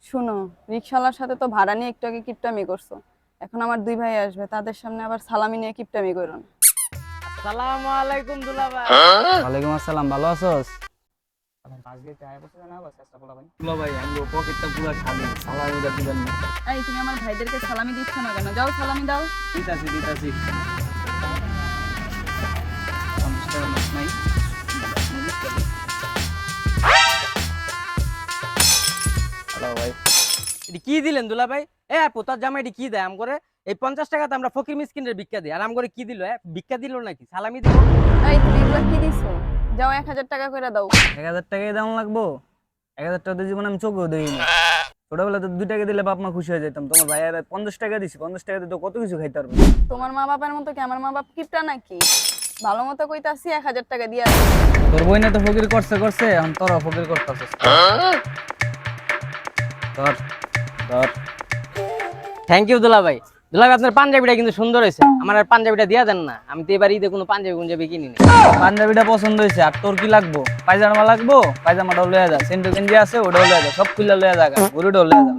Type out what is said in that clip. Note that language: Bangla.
শুনো, রিকশাওয়ালার সাথে তো ভাড়া নিয়ে একটু আগে কিপটামি করছো। এখন আমার দুই ভাই আসবে, তাদের সামনে আবার সালামি নিয়ে কিপটামি করো না। আসসালামু আলাইকুম দুলাভাই। ওয়ালাইকুম আসসালাম, ভালো আছোস? ভাই আমগো পকেটটা পুরো খালি, সালামিটা দিবেন না। এই তুমি আমার ভাইদেরকে সালামি দিচ্ছ না কেন? যাও সালামি দাও। দিতাছি 50 টাকা মাছ নাই। হ্যালো ভাই। এটি কি দিলেন দুলাভাই? পোতার জামা এটি কি দেয় আম করে? এই 50 টাকাতে আমরা ফকির মিসকিনের ভিক্ষা দিই, আর আম করে কি দিল? ভিক্ষা দিল নাকি সালামি দিল? এই তুমি এগুলো কি দিছো? যাও 1000 টাকা করে দাও। 1000 টাকাই দাম লাগবো? 1000 টাকা তো জীবন আমি চোখেও দেখিনি। ছোটবেলা তো 2 টাকা দিলে বাপ মা খুশি হয়ে যেতাম। তোমার ভাই আর 50 টাকা দিছি, 50 টাকাতে তো কত কিছু খাইতে পারবে। তোমার মা বাবার মতো কি আমার মা বাপ কিপটা নাকি? ভালো মতো কইতাছি 1000 টাকা দিয়া দাও। তোর বই না তো ফকির করছে, এখন তোরা ফকির করতেছিস। ধর ধর। থ্যাংক ইউ দুলাভাই। দুলাভাই আপনার পাঞ্জাবিটা কিন্তু সুন্দর হয়েছে, আমার আর পাঞ্জাবিটা দিয়া দেন না। আমি তো এবার ঈদে কোনো পাঞ্জাবি কিনি না। পাঞ্জাবিটা পছন্দ হয়েছে, আর তোর কি লাগবো? পায়জামা লাগবো? পায়জামাটাও লয়ে যা, সেন্টু গেঞ্জি আছে ওটাও লয়ে যা, সব খুলে লয়ে যা, গরুটাও লয়ে যা।